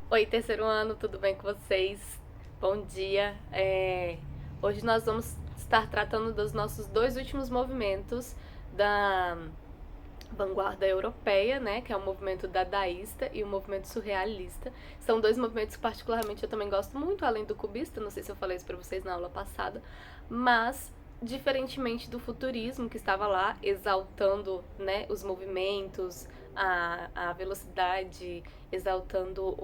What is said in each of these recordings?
Oi, terceiro ano, tudo bem com vocês? Bom dia. Hoje nós vamos estar tratando dos nossos dois últimos movimentos da vanguarda europeia, né, que é o movimento dadaísta e o movimento surrealista. São dois movimentos que particularmente eu também gosto muito, além do cubista, não sei se eu falei isso para vocês na aula passada, mas diferentemente do futurismo que estava lá exaltando, né, os movimentos, a velocidade, exaltando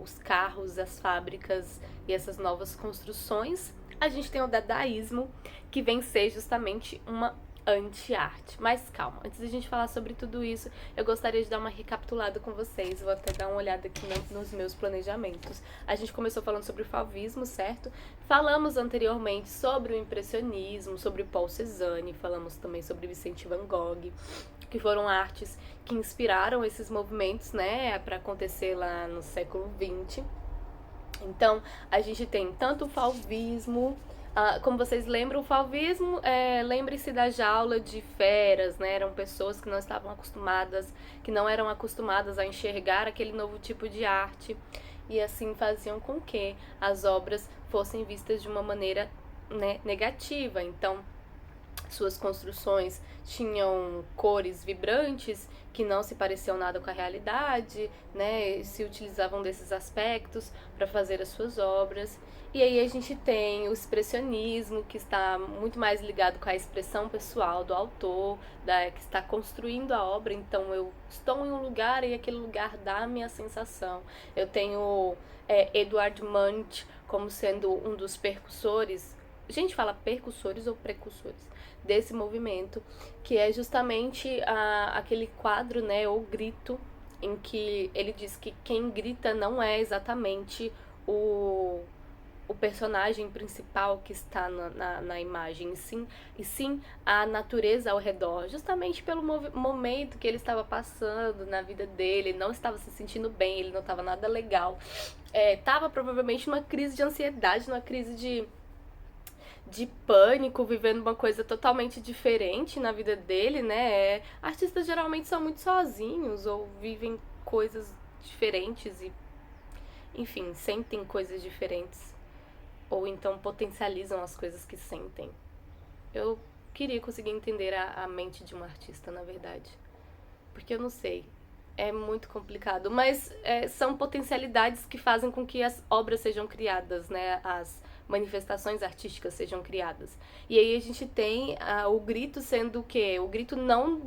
os carros, as fábricas e essas novas construções, a gente tem o dadaísmo, que vem ser justamente uma anti-arte. Mas calma, antes da gente falar sobre tudo isso, eu gostaria de dar uma recapitulada com vocês. Vou até dar uma olhada aqui nos meus planejamentos. A gente começou falando sobre o fauvismo, certo? Falamos anteriormente sobre o impressionismo, sobre Paul Cézanne, falamos também sobre Vicente Van Gogh, que foram artes que inspiraram esses movimentos, né, para acontecer lá no século XX. Então, a gente tem tanto o fauvismo, como vocês lembram, o fauvismo, lembre-se da jaula de feras, né? Eram pessoas que não estavam acostumadas, que não eram acostumadas a enxergar aquele novo tipo de arte e assim faziam com que as obras fossem vistas de uma maneira, né, negativa. Então, suas construções tinham cores vibrantes que não se pareciam nada com a realidade, né? Se utilizavam desses aspectos para fazer as suas obras. E aí a gente tem o expressionismo, que está muito mais ligado com a expressão pessoal do autor, que está construindo a obra. Então eu estou em um lugar e aquele lugar dá a minha sensação. Eu tenho Edward Munch como sendo um dos percussores. A gente fala percussores ou precursores desse movimento, que é justamente aquele quadro, né, ou grito, em que ele diz que quem grita não é exatamente o personagem principal que está na imagem, e sim a natureza ao redor, justamente pelo momento que ele estava passando na vida dele, ele não estava se sentindo bem, ele não estava nada legal, estava provavelmente numa crise de ansiedade, numa crise de pânico, vivendo uma coisa totalmente diferente na vida dele, né? Artistas geralmente são muito sozinhos ou vivem coisas diferentes e, enfim, sentem coisas diferentes. Ou então potencializam as coisas que sentem. Eu queria conseguir entender a mente de um artista, na verdade. Porque eu não sei. É muito complicado. Mas são potencialidades que fazem com que as obras sejam criadas, né? As manifestações artísticas sejam criadas. E aí a gente tem o grito sendo o quê? O grito não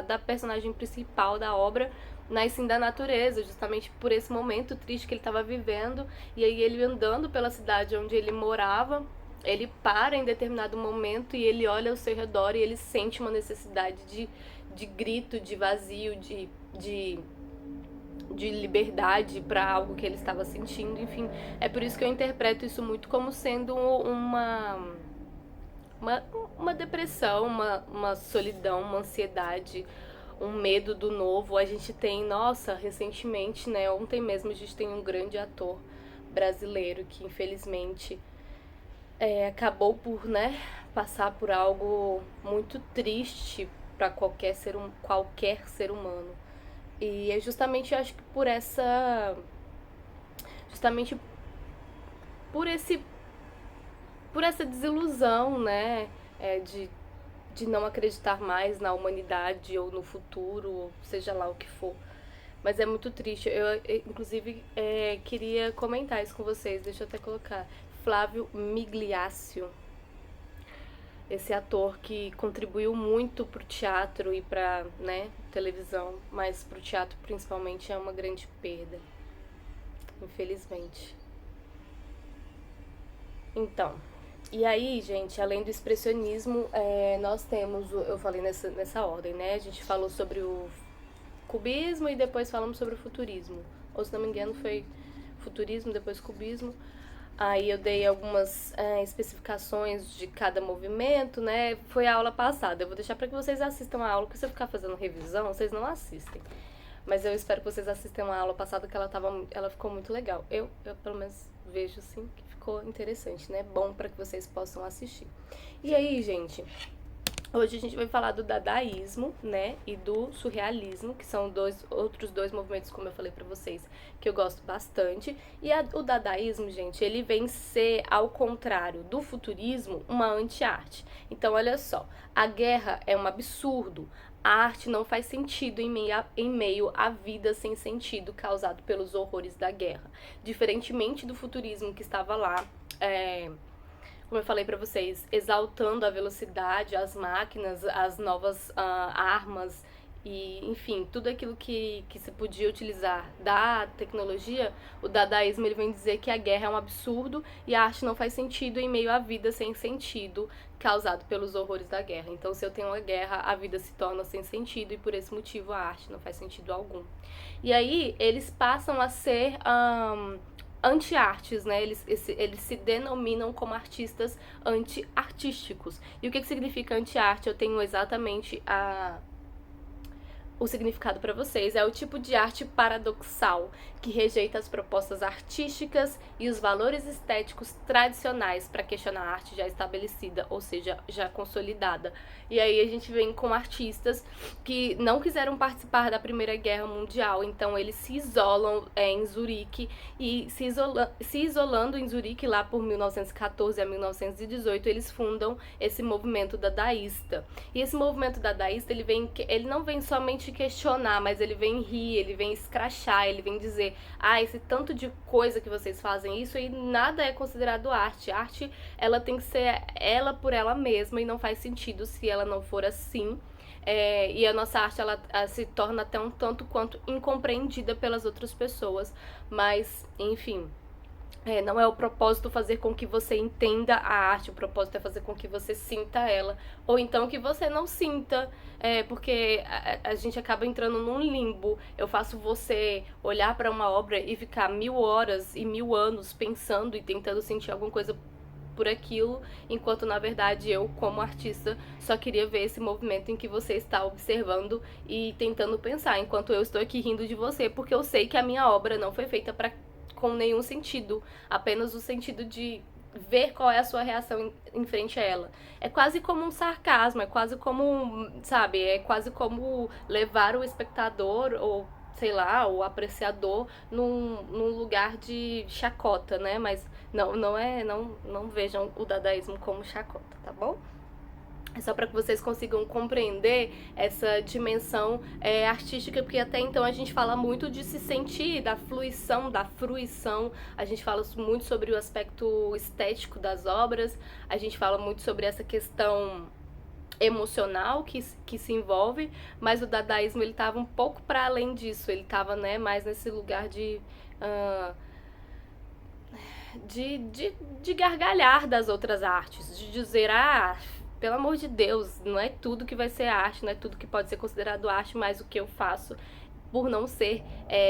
da personagem principal da obra, mas sim da natureza, justamente por esse momento triste que ele estava vivendo. E aí ele andando pela cidade onde ele morava, ele para em determinado momento e ele olha ao seu redor e ele sente uma necessidade de grito, de vazio, de, de liberdade para algo que ele estava sentindo, enfim. É por isso que eu interpreto isso muito como sendo uma, uma depressão, uma solidão, uma ansiedade, um medo do novo. A gente tem, nossa, recentemente, né, ontem mesmo a gente tem um grande ator brasileiro que infelizmente acabou por, né, passar por algo muito triste para qualquer ser humano. E é justamente, acho que justamente por esse, por essa desilusão, né, de não acreditar mais na humanidade ou no futuro, ou seja lá o que for. Mas é muito triste. Inclusive, queria comentar isso com vocês. Deixa eu até colocar. Flávio Migliaccio, esse ator que contribuiu muito pro teatro e pra, né, televisão, mas pro teatro principalmente é uma grande perda, infelizmente. Então, e aí, gente, além do expressionismo, nós temos, eu falei nessa ordem, né? A gente falou sobre o cubismo e depois falamos sobre o futurismo. Ou se não me engano foi futurismo, depois cubismo. Aí eu dei algumas especificações de cada movimento, né? Foi a aula passada. Eu vou deixar para que vocês assistam a aula, porque se eu ficar fazendo revisão, vocês não assistem. Mas eu espero que vocês assistam a aula passada, que ela ficou muito legal. Eu pelo menos vejo assim que ficou interessante, né? Bom para que vocês possam assistir. E aí, gente, Hoje a gente vai falar do dadaísmo, né, e do surrealismo, que são outros dois movimentos, como eu falei pra vocês, que eu gosto bastante. E o dadaísmo, gente, ele vem ser, ao contrário do futurismo, uma anti-arte. Então, olha só, a guerra é um absurdo. A arte não faz sentido em meio à vida sem sentido causado pelos horrores da guerra. Diferentemente do futurismo que estava lá, como eu falei pra vocês, exaltando a velocidade, as máquinas, as novas armas e, enfim, tudo aquilo que se podia utilizar da tecnologia, o dadaísmo ele vem dizer que a guerra é um absurdo e a arte não faz sentido em meio à vida sem sentido causado pelos horrores da guerra. Então, se eu tenho uma guerra, a vida se torna sem sentido e por esse motivo a arte não faz sentido algum. E aí, eles passam a ser anti-artes, né? Eles se denominam como artistas anti-artísticos. E o que significa anti-arte? Eu tenho exatamente o significado para vocês. É o tipo de arte paradoxal que rejeita as propostas artísticas e os valores estéticos tradicionais para questionar a arte já estabelecida, ou seja, já consolidada. E aí a gente vem com artistas que não quiseram participar da Primeira Guerra Mundial, então eles se isolam em Zurique e se isolando em Zurique lá por 1914 a 1918, eles fundam esse movimento dadaísta. E esse movimento dadaísta, ele não vem somente questionar, mas ele vem rir, ele vem escrachar, ele vem dizer, esse tanto de coisa que vocês fazem, isso aí nada é considerado arte. Arte, ela tem que ser ela por ela mesma e não faz sentido se ela não for assim. E a nossa arte, ela se torna até um tanto quanto incompreendida pelas outras pessoas. Mas, enfim, não é o propósito fazer com que você entenda a arte, o propósito é fazer com que você sinta ela, ou então que você não sinta, porque a gente acaba entrando num limbo. Eu faço você olhar para uma obra e ficar 1000 horas e 1000 anos pensando e tentando sentir alguma coisa por aquilo, enquanto na verdade eu, como artista, só queria ver esse movimento em que você está observando e tentando pensar, enquanto eu estou aqui rindo de você, porque eu sei que a minha obra não foi feita com nenhum sentido, apenas o sentido de ver qual é a sua reação em frente a ela. É quase como um sarcasmo, é quase como, sabe, é quase como levar o espectador ou sei lá, o apreciador num lugar de chacota, né? Mas não vejam o dadaísmo como chacota, tá bom? É só para que vocês consigam compreender essa dimensão artística, porque até então a gente fala muito de se sentir, da fluição, da fruição, a gente fala muito sobre o aspecto estético das obras, a gente fala muito sobre essa questão emocional que se envolve, mas o dadaísmo ele estava um pouco para além disso, ele estava, né, mais nesse lugar de gargalhar das outras artes, de dizer, pelo amor de Deus, não é tudo que vai ser arte, não é tudo que pode ser considerado arte, mas o que eu faço, por não ser,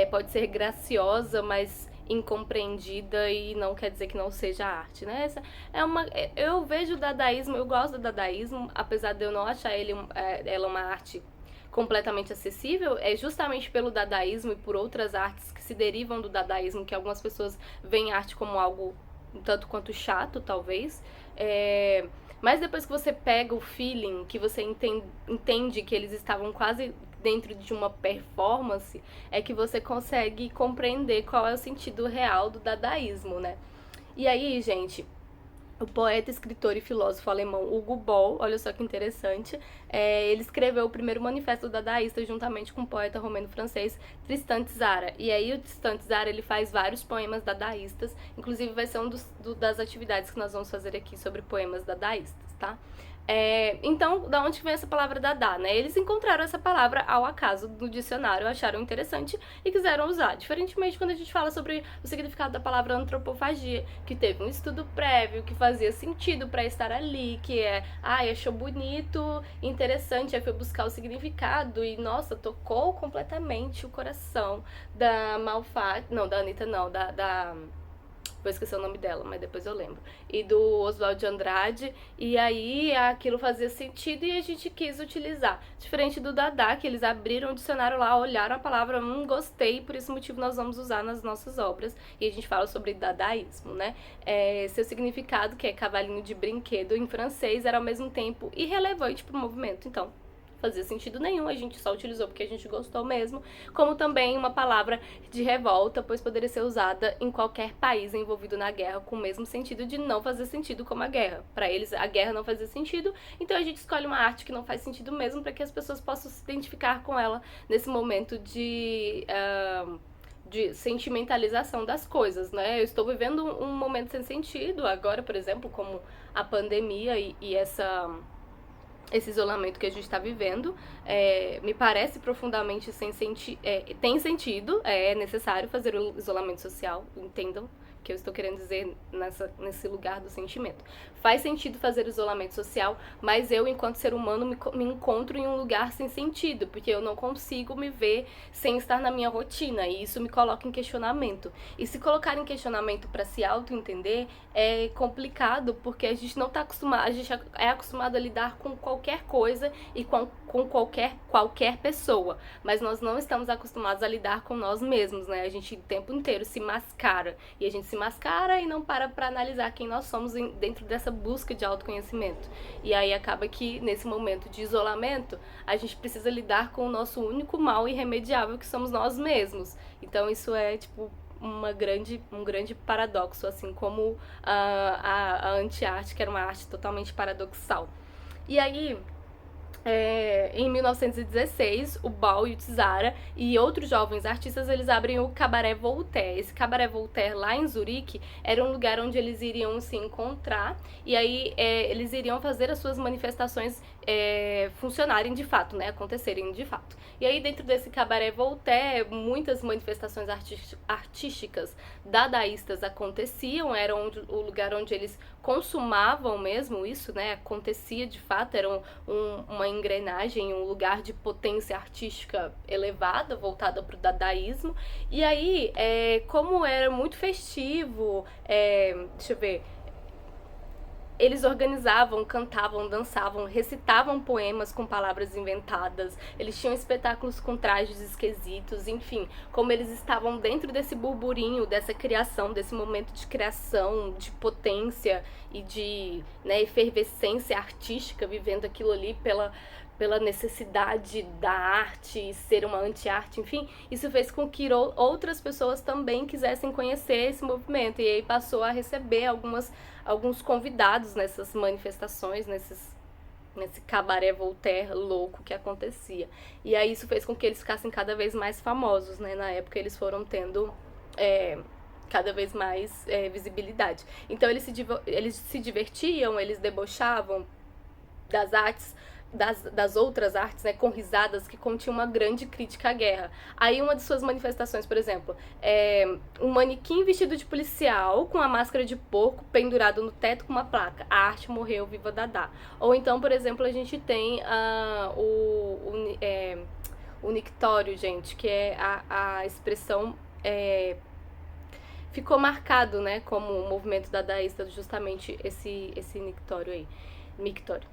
pode ser graciosa, mas incompreendida e não quer dizer que não seja arte, né? Eu vejo o dadaísmo, eu gosto do dadaísmo, apesar de eu não achar ela uma arte completamente acessível, é justamente pelo dadaísmo e por outras artes que se derivam do dadaísmo que algumas pessoas veem arte como algo um tanto quanto chato, talvez. Mas depois que você pega o feeling, que você entende que eles estavam quase dentro de uma performance, é que você consegue compreender qual é o sentido real do dadaísmo, né? E aí, gente, o poeta, escritor e filósofo alemão Hugo Boll, olha só que interessante, ele escreveu o primeiro manifesto dadaísta juntamente com o poeta romeno-francês Tristan Tzara. E aí o Tristan Tzara, ele faz vários poemas dadaístas, inclusive vai ser das atividades que nós vamos fazer aqui sobre poemas dadaístas, tá? Então, da onde vem essa palavra Dada, né? Eles encontraram essa palavra ao acaso no dicionário, acharam interessante e quiseram usar. Diferentemente quando a gente fala sobre o significado da palavra antropofagia, que teve um estudo prévio, que fazia sentido para estar ali, que achou bonito, interessante, aí foi buscar o significado e, nossa, tocou completamente o coração da Malfatti, não, da Anitta não, vou esquecer o nome dela, mas depois eu lembro, e do Oswald de Andrade, e aí aquilo fazia sentido e a gente quis utilizar. Diferente do Dada, que eles abriram o dicionário lá, olharam a palavra, gostei, por esse motivo nós vamos usar nas nossas obras, e a gente fala sobre dadaísmo, né? Seu significado, que é cavalinho de brinquedo em francês, era ao mesmo tempo irrelevante pro movimento, então fazia sentido nenhum, a gente só utilizou porque a gente gostou mesmo, como também uma palavra de revolta, pois poderia ser usada em qualquer país envolvido na guerra com o mesmo sentido de não fazer sentido como a guerra. Para eles, a guerra não fazia sentido, então a gente escolhe uma arte que não faz sentido mesmo para que as pessoas possam se identificar com ela nesse momento de sentimentalização das coisas, né? Eu estou vivendo um momento sem sentido agora, por exemplo, como a pandemia e esse isolamento que a gente está vivendo, me parece profundamente tem sentido, é necessário fazer o isolamento social, entendam que eu estou querendo dizer nesse lugar do sentimento. Faz sentido fazer isolamento social, mas eu, enquanto ser humano, me encontro em um lugar sem sentido, porque eu não consigo me ver sem estar na minha rotina, e isso me coloca em questionamento. E se colocar em questionamento para se auto-entender é complicado, porque a gente não está acostumado, a gente é acostumado a lidar com qualquer coisa e com qualquer pessoa, mas nós não estamos acostumados a lidar com nós mesmos, né? A gente o tempo inteiro se mascara, e a gente se mascara e não para analisar quem nós somos dentro dessa busca de autoconhecimento. E aí acaba que nesse momento de isolamento, a gente precisa lidar com o nosso único mal irremediável, que somos nós mesmos. Então isso é tipo um grande paradoxo, assim como a anti-arte, que era uma arte totalmente paradoxal. E aí, em 1916, o Bal e o Tzara e outros jovens artistas, eles abrem o Cabaré Voltaire. Esse Cabaré Voltaire, lá em Zurique, era um lugar onde eles iriam se encontrar, e aí eles iriam fazer as suas manifestações funcionarem de fato, né, acontecerem de fato. E aí, dentro desse Cabaré Voltaire, muitas manifestações artísticas dadaístas aconteciam, era o lugar onde eles consumavam mesmo isso, né, acontecia de fato, era uma engrenagem, um lugar de potência artística elevada, voltada para o dadaísmo. E aí, como era muito festivo, deixa eu ver, eles organizavam, cantavam, dançavam, recitavam poemas com palavras inventadas, eles tinham espetáculos com trajes esquisitos, enfim, como eles estavam dentro desse burburinho, dessa criação, desse momento de criação, de potência e de, né, efervescência artística, vivendo aquilo ali pela necessidade da arte, ser uma anti-arte, enfim, isso fez com que outras pessoas também quisessem conhecer esse movimento, e aí passou a receber alguns convidados nessas manifestações, nesse cabaré Voltaire louco que acontecia. E aí isso fez com que eles ficassem cada vez mais famosos, né? Na época eles foram tendo cada vez mais visibilidade. Então eles se divertiam, eles debochavam das artes, das outras artes, né, com risadas que continham uma grande crítica à guerra. Aí uma de suas manifestações, por exemplo, um manequim vestido de policial com a máscara de porco pendurado no teto com uma placa: a arte morreu, viva Dada. Ou então, por exemplo, a gente tem o nictório, gente, que é a expressão... ficou marcado, né, como um movimento dadaísta, justamente esse nictório aí. Mictório,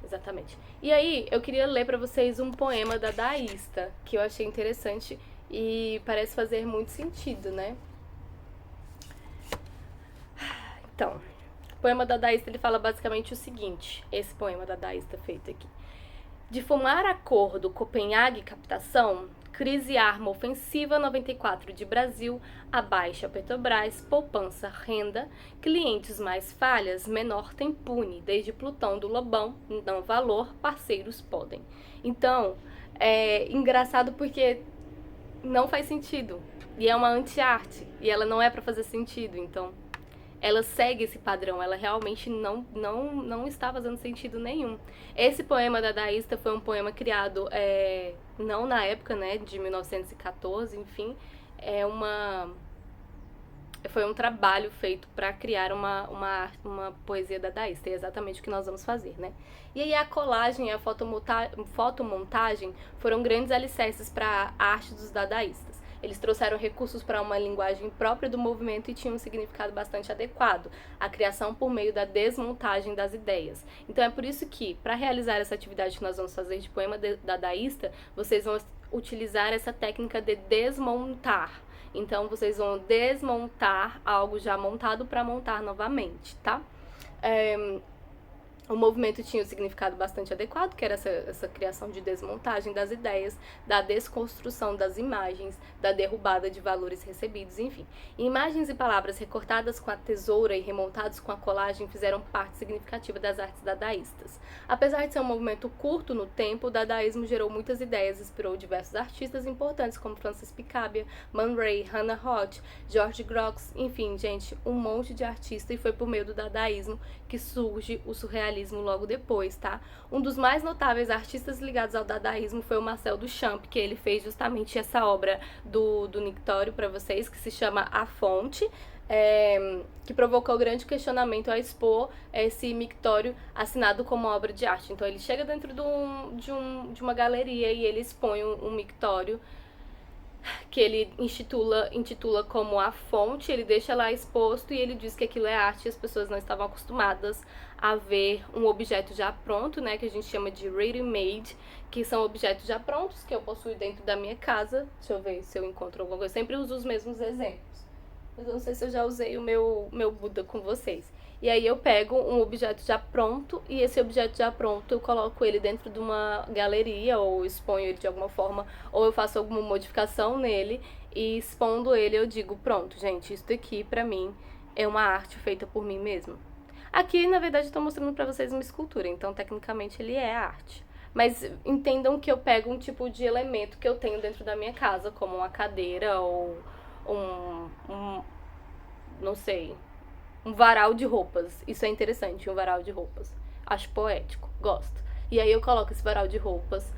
exatamente. E aí, eu queria ler pra vocês um poema dadaísta, que eu achei interessante e parece fazer muito sentido, né? Então, o poema dadaísta, ele fala basicamente o seguinte, esse poema dadaísta feito aqui: de fumar a cor do Copenhague captação, crise arma ofensiva 94 de Brasil, abaixa Petrobras, poupança, renda, clientes mais falhas, menor tem pune, desde Plutão do Lobão, não valor, parceiros podem. Então, é engraçado porque não faz sentido, e é uma anti-arte, e ela não é pra fazer sentido, então ela segue esse padrão, ela realmente não está fazendo sentido nenhum. Esse poema dadaísta foi um poema criado, não na época, né, de 1914, enfim, foi um trabalho feito para criar uma poesia dadaísta, é exatamente o que nós vamos fazer, né? E aí a colagem e a fotomontagem foram grandes alicerces para a arte dos dadaístas. Eles trouxeram recursos para uma linguagem própria do movimento e tinham um significado bastante adequado, a criação por meio da desmontagem das ideias. Então é por isso que, para realizar essa atividade que nós vamos fazer de poema dadaísta, vocês vão utilizar essa técnica de desmontar. Então vocês vão desmontar algo já montado para montar novamente, tá? O movimento tinha um significado bastante adequado, que era essa criação de desmontagem das ideias, da desconstrução das imagens, da derrubada de valores recebidos, enfim. Imagens e palavras recortadas com a tesoura e remontados com a colagem fizeram parte significativa das artes dadaístas. Apesar de ser um movimento curto no tempo, o dadaísmo gerou muitas ideias e inspirou diversos artistas importantes como Francis Picabia, Man Ray, Hannah Roth, George Grosz, enfim, gente, um monte de artista, e foi por meio do dadaísmo que surge o surrealismo logo depois, tá? Um dos mais notáveis artistas ligados ao dadaísmo foi o Marcel Duchamp, que ele fez justamente essa obra do Nictório para vocês, que se chama A Fonte, que provocou grande questionamento ao expor esse mictório assinado como obra de arte. Então ele chega dentro de uma galeria e ele expõe um mictório que ele intitula como A Fonte, ele deixa lá exposto e ele diz que aquilo é arte e as pessoas não estavam acostumadas a ver um objeto já pronto, né, que a gente chama de ready-made, que são objetos já prontos que eu possuo dentro da minha casa. Deixa eu ver se eu encontro alguma coisa, eu sempre uso os mesmos exemplos, mas eu não sei se eu já usei o meu Buda com vocês. E aí eu pego um objeto já pronto e esse objeto já pronto eu coloco ele dentro de uma galeria ou exponho ele de alguma forma, ou eu faço alguma modificação nele e expondo ele eu digo, pronto, gente, isso daqui pra mim é uma arte feita por mim mesma. Aqui, na verdade, eu tô mostrando pra vocês uma escultura, então tecnicamente ele é arte. Mas entendam que eu pego um tipo de elemento que eu tenho dentro da minha casa, como uma cadeira ou não sei, um varal de roupas. Isso é interessante, um varal de roupas. Acho poético, gosto. E aí eu coloco esse varal de roupas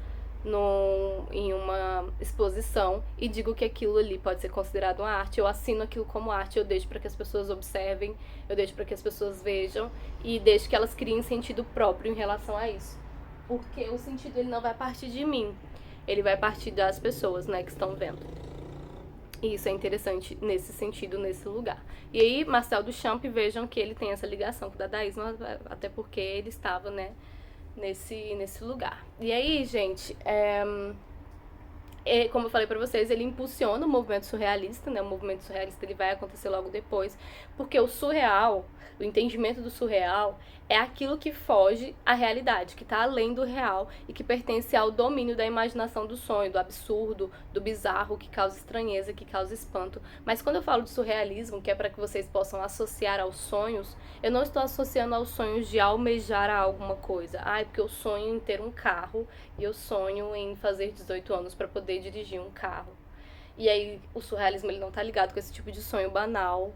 em uma exposição e digo que aquilo ali pode ser considerado uma arte. Eu assino aquilo como arte, eu deixo para que as pessoas observem, eu deixo para que as pessoas vejam e deixo que elas criem sentido próprio em relação a isso. Porque o sentido ele não vai partir de mim, ele vai partir das pessoas, né, que estão vendo. E isso é interessante nesse sentido, nesse lugar. E aí, Marcel Duchamp, vejam que ele tem essa ligação com o dadaísmo, até porque ele estava, né, nesse lugar. E aí, gente, como eu falei pra vocês, ele impulsiona o movimento surrealista, né? O movimento surrealista ele vai acontecer logo depois, porque o surreal, o entendimento do surreal é aquilo que foge à realidade, que está além do real e que pertence ao domínio da imaginação do sonho, do absurdo, do bizarro, que causa estranheza, que causa espanto. Mas quando eu falo de surrealismo, que é para que vocês possam associar aos sonhos, eu não estou associando aos sonhos de almejar a alguma coisa. Ah, é porque eu sonho em ter um carro e eu sonho em fazer 18 anos para poder dirigir um carro. E aí o surrealismo ele não tá ligado com esse tipo de sonho banal,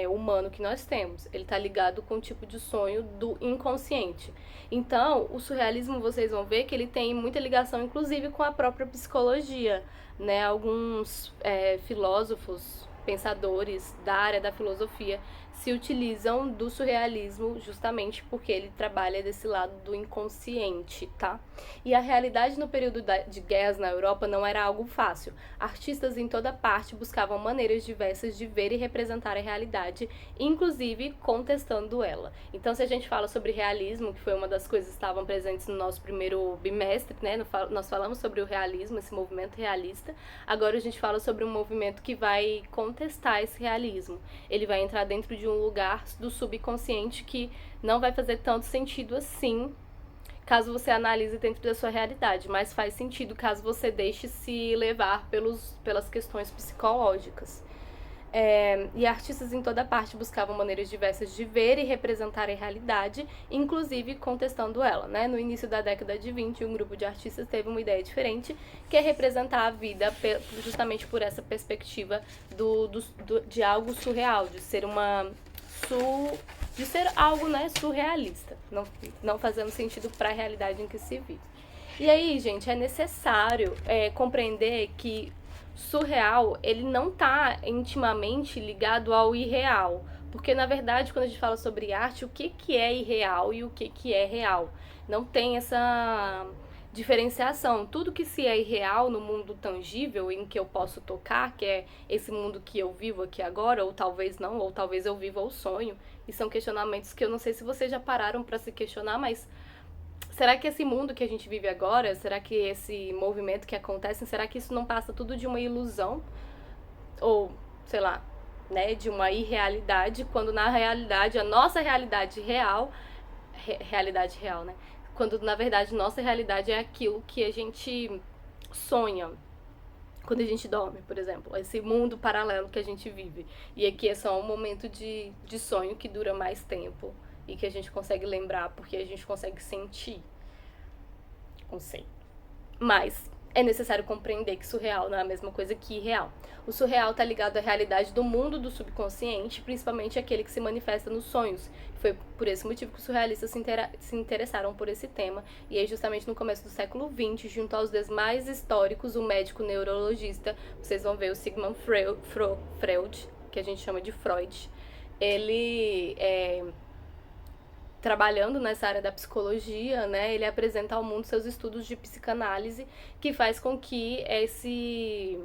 humano que nós temos. Ele tá ligado com o tipo de sonho do inconsciente. Então, o surrealismo, vocês vão ver que ele tem muita ligação, inclusive, com a própria psicologia, né? Alguns filósofos, pensadores da área da filosofia se utilizam do surrealismo justamente porque ele trabalha desse lado do inconsciente, tá? E a realidade no período de guerras na Europa não era algo fácil. Artistas em toda parte buscavam maneiras diversas de ver e representar a realidade, inclusive contestando ela. Então, se a gente fala sobre realismo, que foi uma das coisas que estavam presentes no nosso primeiro bimestre, né? Nós falamos sobre o realismo, esse movimento realista. Agora a gente fala sobre um movimento que vai contestar esse realismo. Ele vai entrar dentro de um lugar do subconsciente que não vai fazer tanto sentido assim, caso você analise dentro da sua realidade, mas faz sentido caso você deixe se levar pelas questões psicológicas. E artistas em toda parte buscavam maneiras diversas de ver e representar a realidade, inclusive contestando ela, né? No início da década de 20, um grupo de artistas teve uma ideia diferente, que é representar a vida justamente por essa perspectiva de algo surreal, de ser algo, né, surrealista, não fazendo sentido para a realidade em que se vive. E aí, gente, é necessário compreender que surreal, ele não está intimamente ligado ao irreal, porque na verdade quando a gente fala sobre arte, o que é irreal e o que é real? Não tem essa diferenciação. Tudo que se é irreal no mundo tangível, em que eu posso tocar, que é esse mundo que eu vivo aqui agora, ou talvez não, ou talvez eu viva o sonho, e são questionamentos que eu não sei se vocês já pararam para se questionar, mas será que esse mundo que a gente vive agora, será que esse movimento que acontece, será que isso não passa tudo de uma ilusão? Ou, sei lá, né, de uma irrealidade, quando na realidade, a nossa realidade real, realidade real, né? Quando na verdade nossa realidade é aquilo que a gente sonha quando a gente dorme, por exemplo, esse mundo paralelo que a gente vive. E aqui é só um momento de sonho que dura mais tempo e que a gente consegue lembrar porque a gente consegue sentir. Não sei. Mas é necessário compreender que surreal não é a mesma coisa que irreal. O surreal está ligado à realidade do mundo do subconsciente, principalmente aquele que se manifesta nos sonhos. Foi por esse motivo que os surrealistas se interessaram por esse tema. E aí, justamente no começo do século XX, junto aos demais históricos, o médico neurologista, vocês vão ver o Sigmund Freud, que a gente chama de Freud, ele trabalhando nessa área da psicologia, né, ele apresenta ao mundo seus estudos de psicanálise, que faz com que esse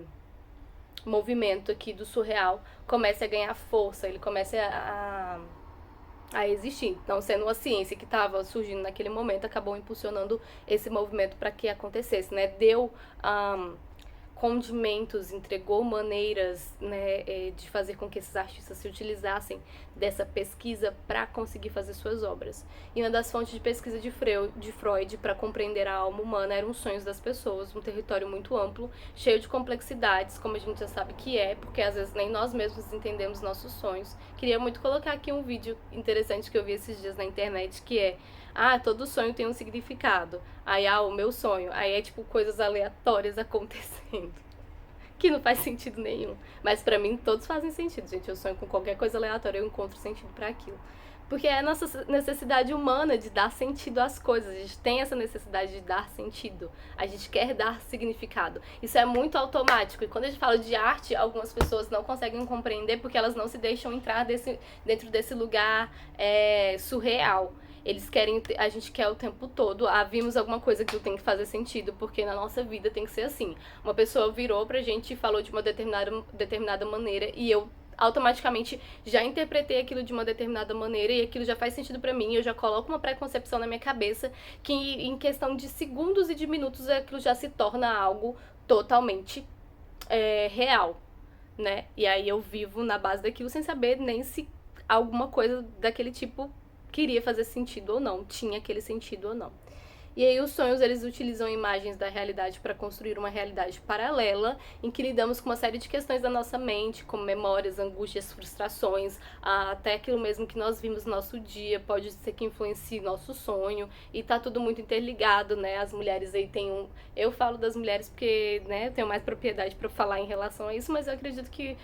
movimento aqui do surreal comece a ganhar força, ele comece a existir. Então, sendo uma ciência que estava surgindo naquele momento, acabou impulsionando esse movimento para que acontecesse, né, deu condimentos, entregou maneiras, né, de fazer com que esses artistas se utilizassem dessa pesquisa para conseguir fazer suas obras. E uma das fontes de pesquisa de Freud para compreender a alma humana eram os sonhos das pessoas, um território muito amplo, cheio de complexidades, como a gente já sabe que é, porque às vezes nem nós mesmos entendemos nossos sonhos. Queria muito colocar aqui um vídeo interessante que eu vi esses dias na internet, que é: todo sonho tem um significado. Aí, o meu sonho. Aí é tipo coisas aleatórias acontecendo. Que não faz sentido nenhum. Mas pra mim todos fazem sentido, gente. Eu sonho com qualquer coisa aleatória, eu encontro sentido pra aquilo. Porque é a nossa necessidade humana de dar sentido às coisas. A gente tem essa necessidade de dar sentido. A gente quer dar significado. Isso é muito automático. E quando a gente fala de arte, algumas pessoas não conseguem compreender porque elas não se deixam entrar dentro desse lugar surreal. Eles querem, a gente quer o tempo todo, vimos alguma coisa que tem que fazer sentido, porque na nossa vida tem que ser assim. Uma pessoa virou pra gente e falou de uma determinada maneira, e eu automaticamente já interpretei aquilo de uma determinada maneira, e aquilo já faz sentido pra mim, eu já coloco uma pré-concepção na minha cabeça, que em questão de segundos e de minutos aquilo já se torna algo totalmente real, né? E aí eu vivo na base daquilo sem saber nem se alguma coisa daquele tipo queria fazer sentido ou não, tinha aquele sentido ou não. E aí os sonhos, eles utilizam imagens da realidade para construir uma realidade paralela, em que lidamos com uma série de questões da nossa mente, como memórias, angústias, frustrações, até aquilo mesmo que nós vimos no nosso dia, pode ser que influencie nosso sonho, e tá tudo muito interligado, né? As mulheres aí têm eu falo das mulheres porque, né, eu tenho mais propriedade para falar em relação a isso, mas eu acredito que,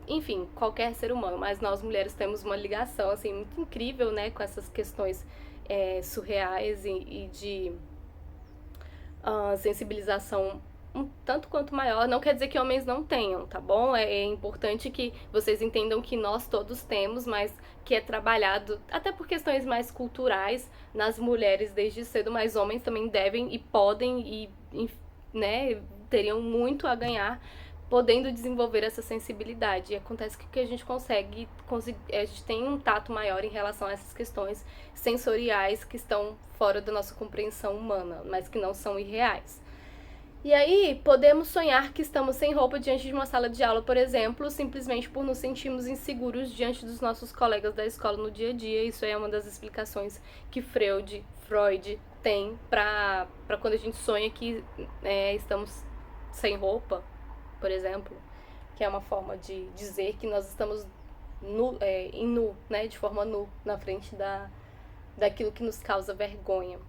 enfim, qualquer ser humano, mas nós mulheres temos uma ligação, assim, muito incrível, né, com essas questões surreais e de sensibilização um tanto quanto maior. Não quer dizer que homens não tenham, tá bom? É importante que vocês entendam que nós todos temos, mas que é trabalhado, até por questões mais culturais, nas mulheres desde cedo, mas homens também devem e podem né, teriam muito a ganhar podendo desenvolver essa sensibilidade. E acontece que a gente a gente tem um tato maior em relação a essas questões sensoriais que estão fora da nossa compreensão humana, mas que não são irreais. E aí, podemos sonhar que estamos sem roupa diante de uma sala de aula, por exemplo, simplesmente por nos sentirmos inseguros diante dos nossos colegas da escola no dia a dia. Isso é uma das explicações que Freud tem para quando a gente sonha que estamos sem roupa, por exemplo, que é uma forma de dizer que nós estamos nu, né, de forma nu, na frente daquilo que nos causa vergonha.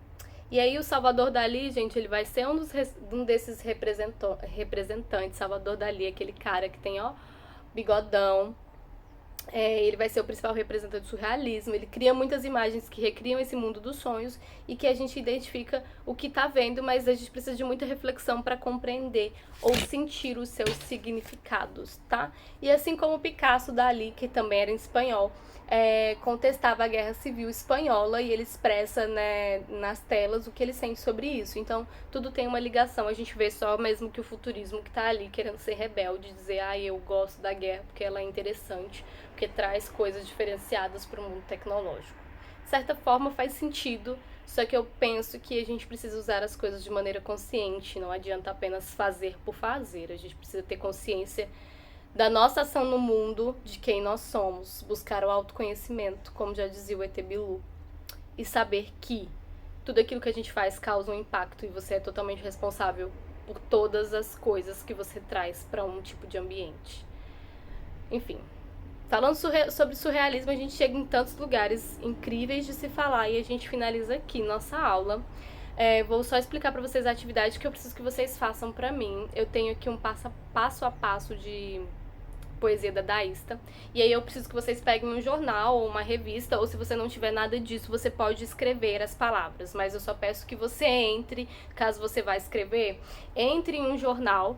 E aí o Salvador Dalí, gente, ele vai ser um desses representantes. Salvador Dalí, aquele cara que tem, bigodão, Ele vai ser o principal representante do surrealismo. Ele cria muitas imagens que recriam esse mundo dos sonhos e que a gente identifica o que está vendo, mas a gente precisa de muita reflexão para compreender ou sentir os seus significados, tá? E assim como Picasso, Dalí, que também era em espanhol, contestava a Guerra Civil Espanhola e ele expressa, né, nas telas o que ele sente sobre isso. Então, tudo tem uma ligação. A gente vê só mesmo que o futurismo que tá ali querendo ser rebelde, dizer, eu gosto da guerra porque ela é interessante, porque traz coisas diferenciadas para o mundo tecnológico. De certa forma faz sentido, só que eu penso que a gente precisa usar as coisas de maneira consciente, não adianta apenas fazer por fazer, a gente precisa ter consciência da nossa ação no mundo, de quem nós somos, buscar o autoconhecimento, como já dizia o ET Bilu, e saber que tudo aquilo que a gente faz causa um impacto e você é totalmente responsável por todas as coisas que você traz para um tipo de ambiente. Enfim, falando sobre surrealismo, a gente chega em tantos lugares incríveis de se falar e a gente finaliza aqui nossa aula. Vou só explicar para vocês a atividade que eu preciso que vocês façam para mim. Eu tenho aqui um passo a passo de poesia dadaísta. E aí eu preciso que vocês peguem um jornal ou uma revista, ou se você não tiver nada disso, você pode escrever as palavras. Mas eu só peço que você entre, caso você vá escrever, entre em um jornal,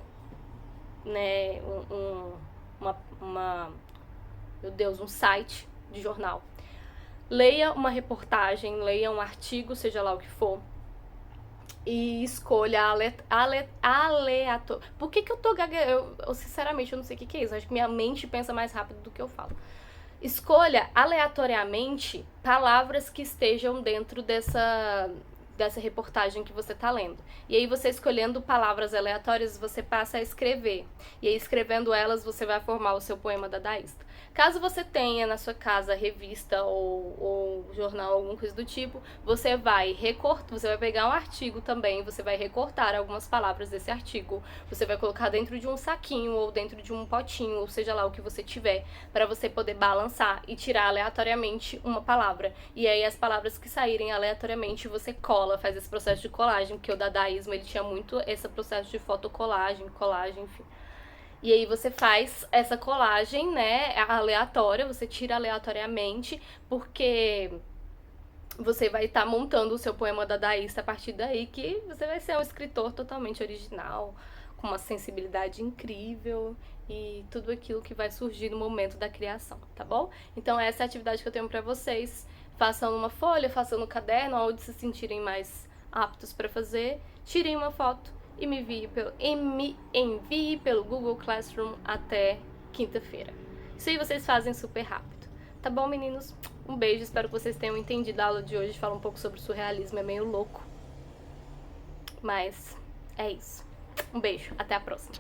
né, um site de jornal. Leia uma reportagem, leia um artigo, seja lá o que for, e escolha aleatório. Por que eu tô gaguejando? Eu sinceramente, eu não sei o que é isso. Acho que minha mente pensa mais rápido do que eu falo. Escolha aleatoriamente palavras que estejam dentro dessa reportagem que você tá lendo. E aí você escolhendo palavras aleatórias, você passa a escrever. E aí escrevendo elas, você vai formar o seu poema dadaísta. Caso você tenha na sua casa revista ou jornal, alguma coisa do tipo, você vai pegar um artigo também, você vai recortar algumas palavras desse artigo, você vai colocar dentro de um saquinho ou dentro de um potinho, ou seja lá o que você tiver, para você poder balançar e tirar aleatoriamente uma palavra. E aí as palavras que saírem aleatoriamente você cola, faz esse processo de colagem, porque o dadaísmo ele tinha muito esse processo de fotocolagem, colagem, enfim. E aí você faz essa colagem, né, aleatória, você tira aleatoriamente, porque você vai estar montando o seu poema dadaísta a partir daí, que você vai ser um escritor totalmente original, com uma sensibilidade incrível e tudo aquilo que vai surgir no momento da criação, tá bom? Então essa é a atividade que eu tenho pra vocês. Façam numa folha, façam no caderno, onde se sentirem mais aptos para fazer. Tirem uma foto e me envie pelo Google Classroom até quinta-feira. Isso aí vocês fazem super rápido. Tá bom, meninos? Um beijo, espero que vocês tenham entendido a aula de hoje. Fala um pouco sobre surrealismo, é meio louco. Mas é isso. Um beijo, até a próxima.